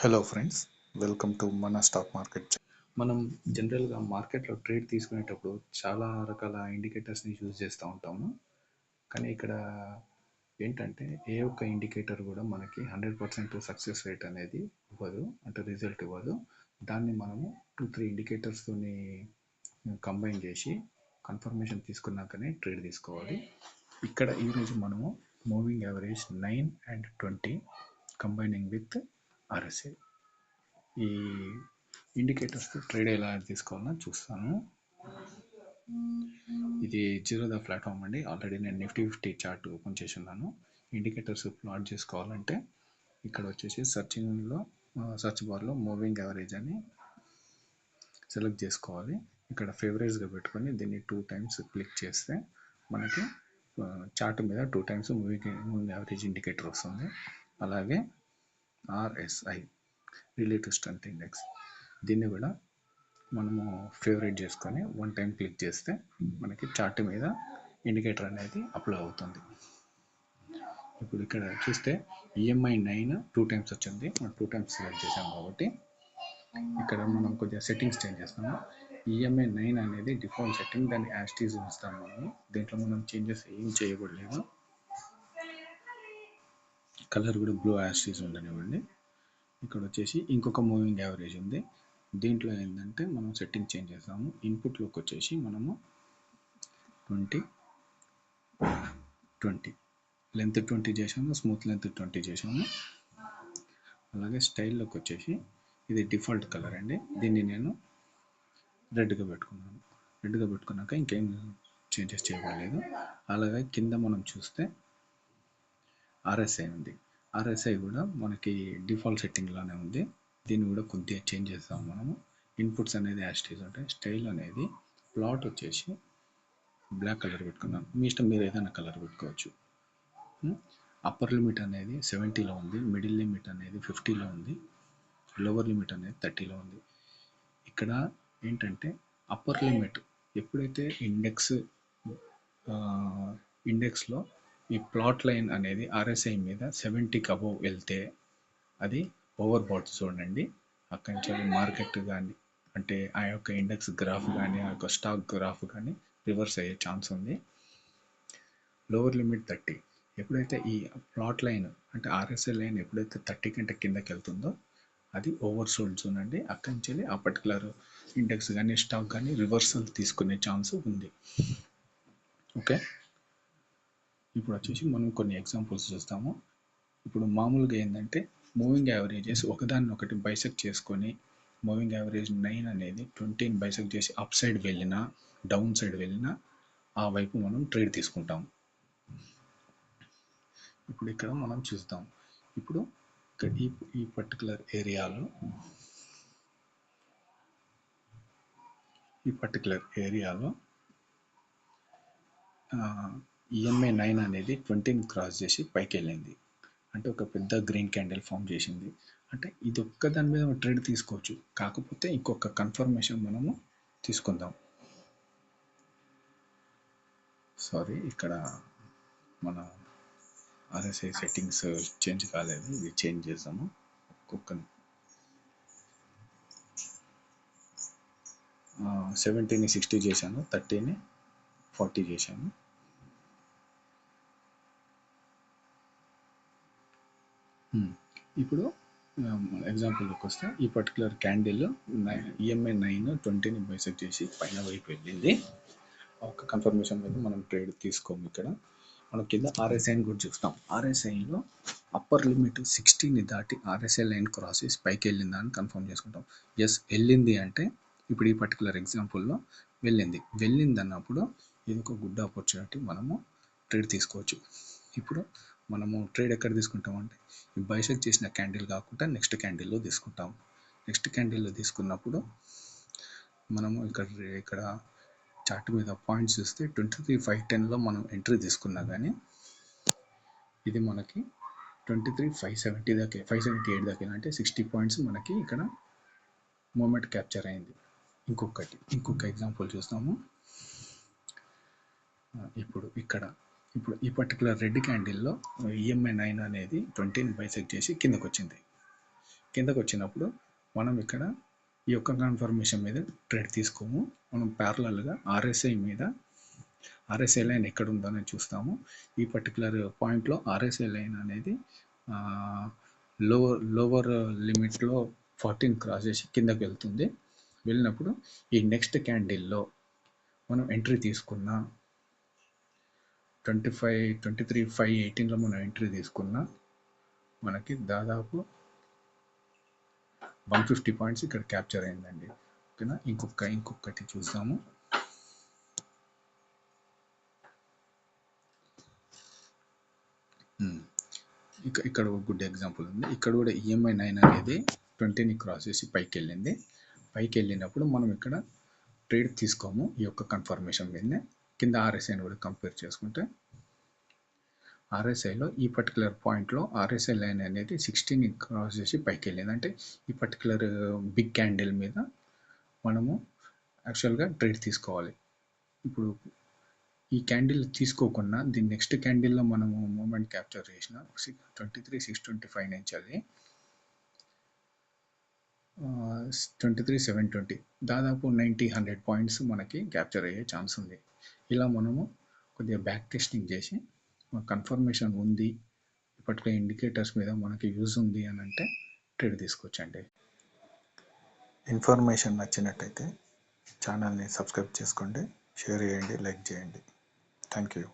Hello friends, welcome to మన stock market. మనం జనరల్గా మార్కెట్లో ట్రేడ్ తీసుకునేటప్పుడు చాలా రకాల ఇండికేటర్స్ని యూజ్ చేస్తూ ఉంటాము. కానీ ఇక్కడ ఏంటంటే ఏ ఒక్క ఇండికేటర్ కూడా మనకి 100% సక్సెస్ రేట్ అనేది ఇవ్వదు, అంటే రిజల్ట్ ఇవ్వదు. దాన్ని మనము 2-3 ఇండికేటర్స్తోని కంబైన్ చేసి కన్ఫర్మేషన్ తీసుకున్నాకనే ట్రేడ్ తీసుకోవాలి. ఇక్కడ ఈరోజు మనము moving average 9 and 20 combining with RSI ఈ ఇండికేటర్స్ ట్రేడ్ ఎలా తీసుకోవాలని చూస్తాను. ఇది జీరోదా ప్లాట్ఫామ్ అండి. ఆల్రెడీ నేను నిఫ్టీ 50 చార్ట్ ఓపెన్ చేసి ఉన్నాను. ఇండికేటర్స్ ప్లాట్ చేసుకోవాలంటే ఇక్కడ వచ్చేసి సర్చ్ బార్లో మూవింగ్ యావరేజ్ అని సెలెక్ట్ చేసుకోవాలి. ఇక్కడ ఫేవరేజ్గా పెట్టుకొని దీన్ని 2 times క్లిక్ చేస్తే మనకి చార్ట్ మీద 2 times మూవింగ్ యావరేజ్ ఇండికేటర్ వస్తుంది. అలాగే RSI రిలేటివ్ స్ట్రెంత్ ఇండెక్స్, దీన్ని కూడా మనము ఫేవరేట్ చేసుకొని 1 time క్లిక్ చేస్తే మనకి చార్ట్ మీద ఇండికేటర్ అనేది అప్లై అవుతుంది. ఇప్పుడు ఇక్కడ చూస్తే EMI 9 2 times వచ్చింది. మనం 2 times సెలెక్ట్ చేసాం కాబట్టి ఇక్కడ మనం కొద్దిగా సెట్టింగ్స్ చేంజ్ చేస్తాము. EMI 9 అనేది డిఫాల్ట్ సెట్టింగ్, దాన్ని యాస్టీజ్ ఉంచుతాము మనము. దీంట్లో మనం చేంజెస్ ఏం చేయకూడలేదు. కలర్ కూడా బ్లూ యాస్టీజ్ ఉండనివ్వండి. ఇక్కడ వచ్చేసి ఇంకొక మూవింగ్ యావరేజ్ ఉంది. దీంట్లో ఏంటంటే మనం సెట్టింగ్ చేంజ్ చేస్తాము. ఇన్పుట్లోకి వచ్చేసి మనము 20 లెంత్ 20 చేసాము, స్మూత్ లెంత్ 20 చేసాము. అలాగే స్టైల్లోకి వచ్చేసి ఇది డిఫాల్ట్ కలర్ అండి. దీన్ని నేను రెడ్గా పెట్టుకున్నాను. రెడ్గా పెట్టుకున్నాక ఇంకేం చేంజెస్ చేయలేదు. అలాగే కింద మనం చూస్తే RSI ఉంది. RSI కూడా మనకి డిఫాల్ట్ సెట్టింగ్లోనే ఉంది. దీన్ని కూడా కొద్దిగా చేంజ్ చేస్తాము మనము. ఇన్పుట్స్ అనేది యాస్టీజ్ ఉంటాయి. స్టైల్ అనేది ప్లాట్ వచ్చేసి బ్లాక్ కలర్ పెట్టుకున్నాను. మీ ఇష్టం, మీరు ఏదైనా కలర్ పెట్టుకోవచ్చు. అప్పర్ లిమిట్ అనేది 70లో ఉంది. మిడిల్ లిమిట్ అనేది 50లో ఉంది. లోవర్ లిమిట్ అనేది 30లో ఉంది. ఇక్కడ ఏంటంటే అప్పర్ లిమిట్ ఎప్పుడైతే ఇండెక్స్లో ఈ ప్లాట్ లైన్ అనేది RSI మీద 70కి అబోవ్ వెళ్తే అది ఓవర్ బాట్ చూడండి. అక్కడి నుంచి మార్కెట్ కానీ, అంటే ఆ యొక్క ఇండెక్స్ గ్రాఫ్ కానీ, ఆ యొక్క స్టాక్ గ్రాఫ్ కానీ రివర్స్ అయ్యే ఛాన్స్ ఉంది. Lower limit 30. ఎప్పుడైతే ఈ ప్లాట్ లైన్ అంటే RSI లైన్ ఎప్పుడైతే 30 కంటే కిందకి వెళ్తుందో అది ఓవర్ సోల్డ్ జోన్ అండి. అక్కడి నుంచి ఆ పర్టికులర్ ఇండెక్స్ కానీ స్టాక్ కానీ రివర్సల్ తీసుకునే ఛాన్స్ ఉంది. ఓకే, ఇప్పుడు వచ్చేసి మనం కొన్ని ఎగ్జాంపుల్స్ చూస్తాము. ఇప్పుడు మామూలుగా ఏంటంటే మూవింగ్ యావరేజెస్ ఒకదాన్ని ఒకటి బైసెక్ట్ చేసుకొని మూవింగ్ యావరేజ్ 9 అనేది 20ని బైసెక్ట్ చేసి అప్ సైడ్ వెళ్ళినా డౌన్ సైడ్ వెళ్ళినా ఆ వైపు మనం ట్రేడ్ తీసుకుంటాం. ఇప్పుడు ఇక్కడ మనం చూస్తాం. ఇప్పుడు ఈ పర్టికులర్ ఏరియాలో EMI 9 అనేది 20ని క్రాస్ చేసి పైకి వెళ్ళింది. అంటే ఒక పెద్ద గ్రీన్ క్యాండిల్ ఫామ్ చేసింది. అంటే ఇది ఒక్క దాని మీద ట్రేడ్ తీసుకోవచ్చు. కాకపోతే ఇంకొక కన్ఫర్మేషన్ మనము తీసుకుందాం. సారీ, ఇక్కడ మన RSI సెట్టింగ్స్ చేంజ్ కాలేదు. ఇది చేంజ్ చేసాము. ఒక్కొక్క 70ని 60 చేశాను, 30ని 40 చేశాను. ఇప్పుడు ఎగ్జాంపుల్లోకి వస్తే ఈ పర్టికులర్ క్యాండిల్ EMI 9 20ని బైసెక్ట్ చేసి పైన వైపు వెళ్ళింది. ఒక కన్ఫర్మేషన్ మీద మనం ట్రేడ్ తీసుకోము. ఇక్కడ మనం కింద RSIని కూడా చూస్తాం. RSIలో అప్పర్ లిమిట్ 60ని దాటి RSI లైన్ క్రాస్ చేసి పైకి వెళ్ళిందా అని కన్ఫర్మ్ చేసుకుంటాం. ఎస్, వెళ్ళింది అంటే ఇప్పుడు ఈ పర్టికులర్ ఎగ్జాంపుల్లో వెళ్ళింది అన్నప్పుడు ఇది ఒక గుడ్ ఆపర్చునిటీ, మనము ట్రేడ్ తీసుకోవచ్చు. ఇప్పుడు మనము ట్రేడ్ ఎక్కడ తీసుకుంటామంటే ఈ బైసెక్ట్ చేసిన క్యాండిల్ కాకుండా నెక్స్ట్ క్యాండిల్లో తీసుకుంటాం. నెక్స్ట్ క్యాండిల్లో తీసుకున్నప్పుడు మనము ఇక్కడ చార్ట్ మీద పాయింట్స్ చూస్తే 23,510లో మనం ఎంట్రీ తీసుకున్నా కానీ ఇది మనకి 23,570 దాకా 578 దాకా, అంటే 60 పాయింట్స్ మనకి ఇక్కడ మూమెంట్ క్యాప్చర్ అయింది. ఇంకొక ఎగ్జాంపుల్ చూస్తాము. ఇప్పుడు ఈ పర్టికులర్ రెడ్ క్యాండిల్లో EMI 9 అనేది 20ని బైసెక్ట్ చేసి కిందకు వచ్చింది. కిందకు వచ్చినప్పుడు మనం ఇక్కడ ఈ యొక్క కన్ఫర్మేషన్ మీద ట్రేడ్ తీసుకోము. మనం ప్యారలల్గా ఆర్ఎస్ఐ లైన్ ఎక్కడ ఉందో అని చూస్తాము. ఈ పర్టికులర్ పాయింట్లో ఆర్ఎస్ఐ లైన్ అనేది లోవర్ లిమిట్లో 14 క్రాస్ చేసి కిందకి వెళ్తుంది. వెళ్ళినప్పుడు ఈ నెక్స్ట్ క్యాండిల్లో మనం ఎంట్రీ తీసుకున్న 23/5/18లో మనం ఎంట్రీ తీసుకున్న మనకి దాదాపు 150 పాయింట్స్ ఇక్కడ క్యాప్చర్ అయిందండి. ఓకేనా, ఇంకొకటి చూద్దాము. ఇక్కడ ఒక గుడ్ ఎగ్జాంపుల్ ఉంది. ఇక్కడ కూడా EMI 9 అనేది 20ని క్రాస్ చేసి పైకి వెళ్ళింది. పైకి వెళ్ళినప్పుడు మనం ఇక్కడ ట్రేడ్ తీసుకోము. ఈ యొక్క కన్ఫర్మేషన్ మీదనే కింద RSIని కూడా కంపేర్ చేసుకుంటే RSIలో ఈ పర్టికులర్ పాయింట్లో RSI లైన్ అనేది 16ని క్రాస్ చేసి పైకి వెళ్ళింది. అంటే ఈ పర్టికులర్ బిగ్ క్యాండిల్ మీద మనము యాక్చువల్గా ట్రేడ్ తీసుకోవాలి. ఇప్పుడు ఈ క్యాండిల్ తీసుకోకుండా దీని నెక్స్ట్ క్యాండిల్లో మనము మూమెంట్ క్యాప్చర్ చేసిన 23,625 నుంచి అది 23,720 దాదాపు 90-100 పాయింట్స్ మనకి క్యాప్చర్ అయ్యే ఛాన్స్ ఉంది. ఇలా మనము కొద్దిగా బ్యాక్ టెస్టింగ్ చేసి కన్ఫర్మేషన్ ఉంది, ఇప్పటికే ఇండికేటర్స్ మీద మనకి యూజ్ ఉంది అని అంటే ట్రేడ్ తీసుకోవచ్చండి. ఇన్ఫర్మేషన్ నచ్చినట్టయితే ఛానల్ని సబ్స్క్రైబ్ చేసుకోండి, షేర్ చేయండి, లైక్ చేయండి. Thank you.